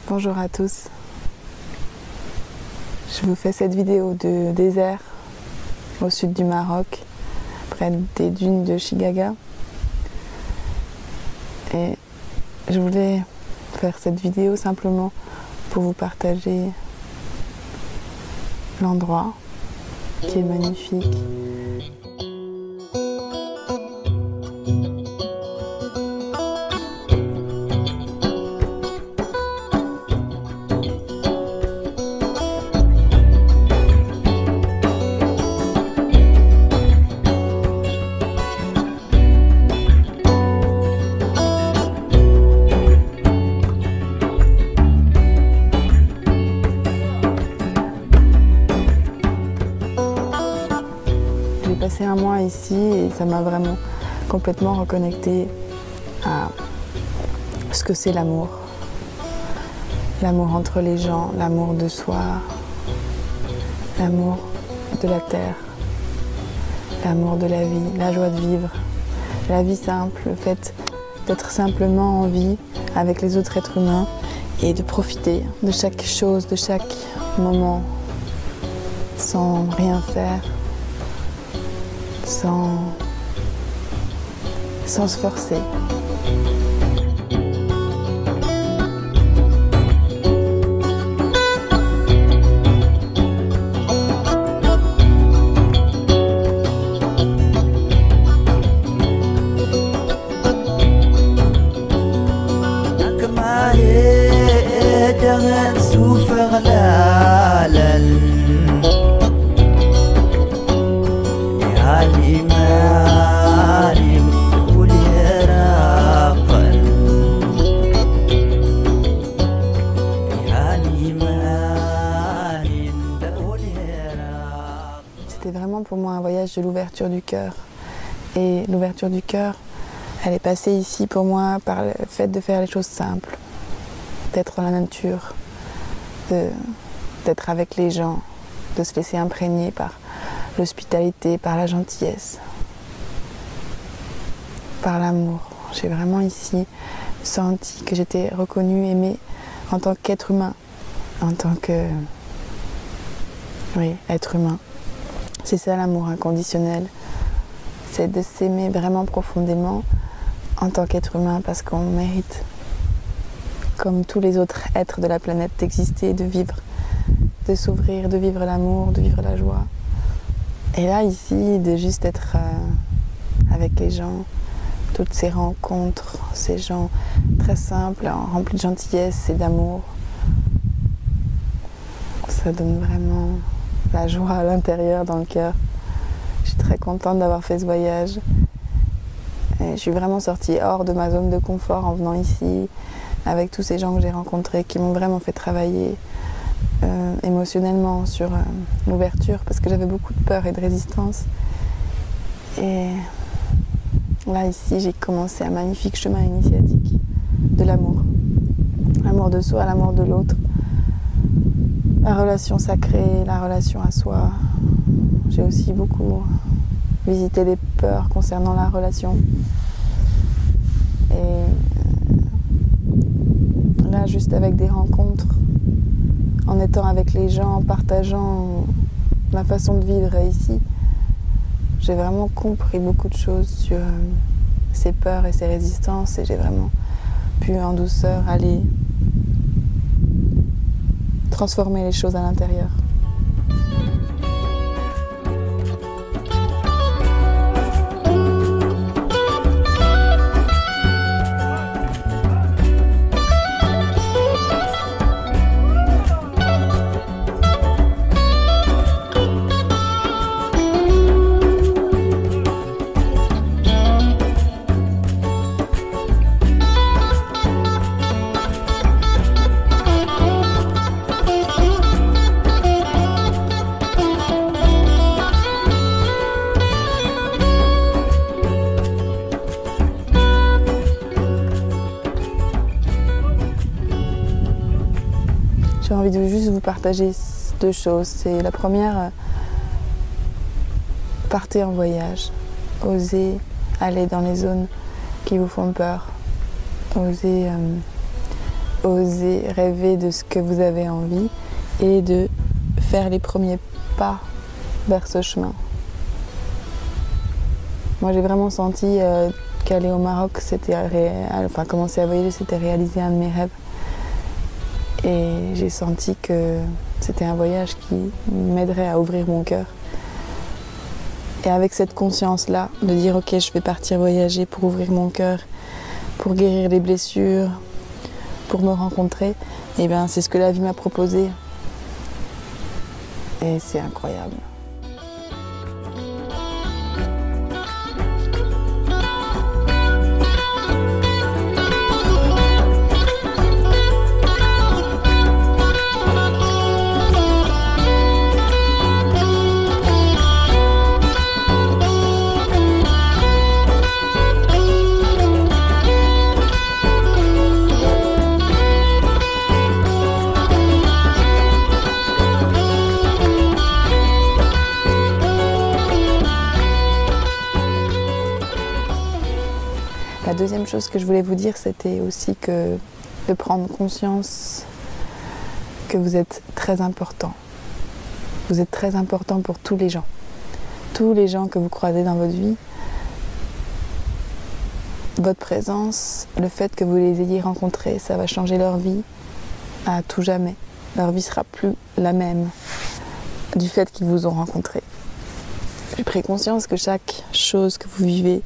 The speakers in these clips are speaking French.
Bonjour à tous. Je vous fais cette vidéo de désert au sud du Maroc, près des dunes de Chigaga. Et je voulais faire cette vidéo simplement pour vous partager l'endroit qui est magnifique. J'ai passé un mois ici et ça m'a vraiment complètement reconnecté à ce que c'est l'amour. L'amour entre les gens, l'amour de soi, l'amour de la terre, l'amour de la vie, la joie de vivre, la vie simple, le fait d'être simplement en vie avec les autres êtres humains et de profiter de chaque chose, de chaque moment, sans rien faire. Sans se forcer. C'était vraiment pour moi un voyage de l'ouverture du cœur. Et l'ouverture du cœur, elle est passée ici pour moi par le fait de faire les choses simples, d'être dans la nature, d'être avec les gens, de se laisser imprégner par l'hospitalité, par la gentillesse, par l'amour. J'ai vraiment ici senti que j'étais reconnue, aimée en tant qu'être humain, en tant que être humain. C'est ça l'amour inconditionnel, c'est de s'aimer vraiment profondément en tant qu'être humain parce qu'on mérite, comme tous les autres êtres de la planète, d'exister, de vivre, de s'ouvrir, de vivre l'amour, de vivre la joie. Et là, ici, de juste être avec les gens, toutes ces rencontres, ces gens très simples, remplis de gentillesse et d'amour, ça donne vraiment la joie à l'intérieur, dans le cœur. Je suis très contente d'avoir fait ce voyage. Et je suis vraiment sortie hors de ma zone de confort en venant ici, avec tous ces gens que j'ai rencontrés, qui m'ont vraiment fait travailler émotionnellement sur l'ouverture, parce que j'avais beaucoup de peur et de résistance. Et là, ici, j'ai commencé un magnifique chemin initiatique de l'amour. L'amour de soi, l'amour de l'autre. La relation sacrée, la relation à soi. J'ai aussi beaucoup visité les peurs concernant la relation. Et là, juste avec des rencontres, en étant avec les gens, en partageant ma façon de vivre ici, j'ai vraiment compris beaucoup de choses sur ces peurs et ces résistances et j'ai vraiment pu en douceur aller transformer les choses à l'intérieur. J'ai envie de juste vous partager deux choses. C'est la première, partez en voyage, osez aller dans les zones qui vous font peur, osez oser rêver de ce que vous avez envie et de faire les premiers pas vers ce chemin. Moi j'ai vraiment senti qu'aller au Maroc, commencer à voyager, c'était réaliser un de mes rêves. Et j'ai senti que c'était un voyage qui m'aiderait à ouvrir mon cœur. Et avec cette conscience-là, de dire ok, je vais partir voyager pour ouvrir mon cœur, pour guérir les blessures, pour me rencontrer, et bien c'est ce que la vie m'a proposé. Et c'est incroyable. La deuxième chose que je voulais vous dire, c'était aussi que de prendre conscience que vous êtes très important. Vous êtes très important pour tous les gens. Tous les gens que vous croisez dans votre vie, votre présence, le fait que vous les ayez rencontrés, ça va changer leur vie à tout jamais. Leur vie sera plus la même du fait qu'ils vous ont rencontrés. J'ai pris conscience que chaque chose que vous vivez,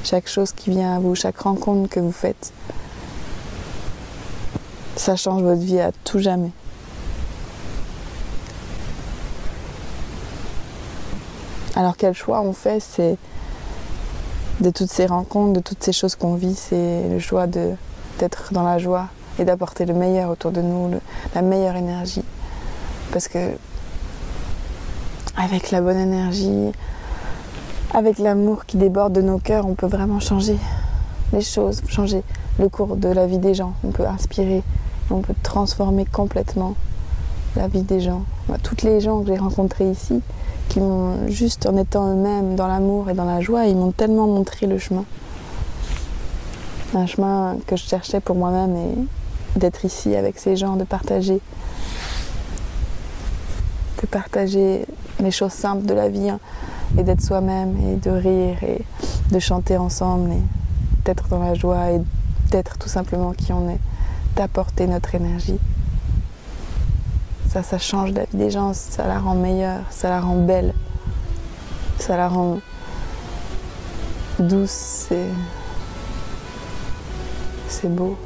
chaque chose qui vient à vous, chaque rencontre que vous faites, ça change votre vie à tout jamais. Alors quel choix on fait, c'est de toutes ces rencontres, de toutes ces choses qu'on vit, c'est le choix d'être dans la joie et d'apporter le meilleur autour de nous, la meilleure énergie. Parce que avec la bonne énergie, avec l'amour qui déborde de nos cœurs, on peut vraiment changer les choses, changer le cours de la vie des gens. On peut inspirer, on peut transformer complètement la vie des gens. Toutes les gens que j'ai rencontrés ici, qui m'ont juste en étant eux-mêmes dans l'amour et dans la joie, ils m'ont tellement montré le chemin. Un chemin que je cherchais pour moi-même et d'être ici avec ces gens, de partager les choses simples de la vie. Et d'être soi-même, et de rire, et de chanter ensemble, et d'être dans la joie, et d'être tout simplement qui on est, d'apporter notre énergie. Ça change la vie des gens, ça la rend meilleure, ça la rend belle, ça la rend douce, c'est beau.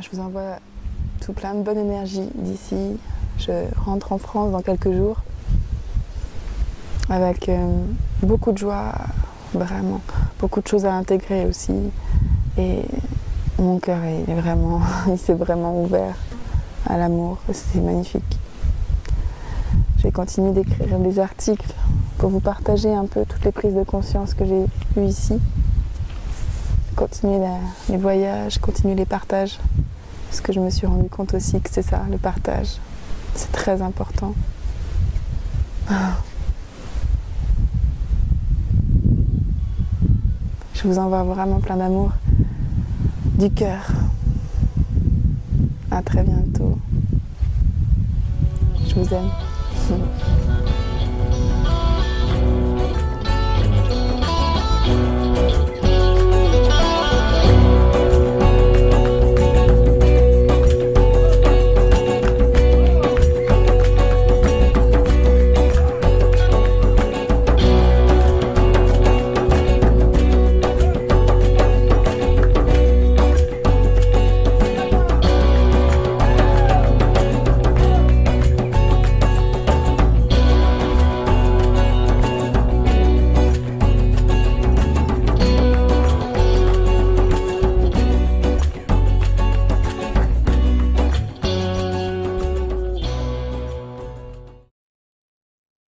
Je vous envoie tout plein de bonne énergie d'ici. Je rentre en France dans quelques jours avec beaucoup de joie, vraiment, beaucoup de choses à intégrer aussi. Et mon cœur il s'est vraiment ouvert à l'amour, c'est magnifique. Je vais continuer d'écrire des articles pour vous partager un peu toutes les prises de conscience que j'ai eues ici. Continuer les voyages, continuer les partages. Parce que je me suis rendu compte aussi que c'est ça, le partage. C'est très important. Je vous envoie vraiment plein d'amour du cœur. À très bientôt. Je vous aime.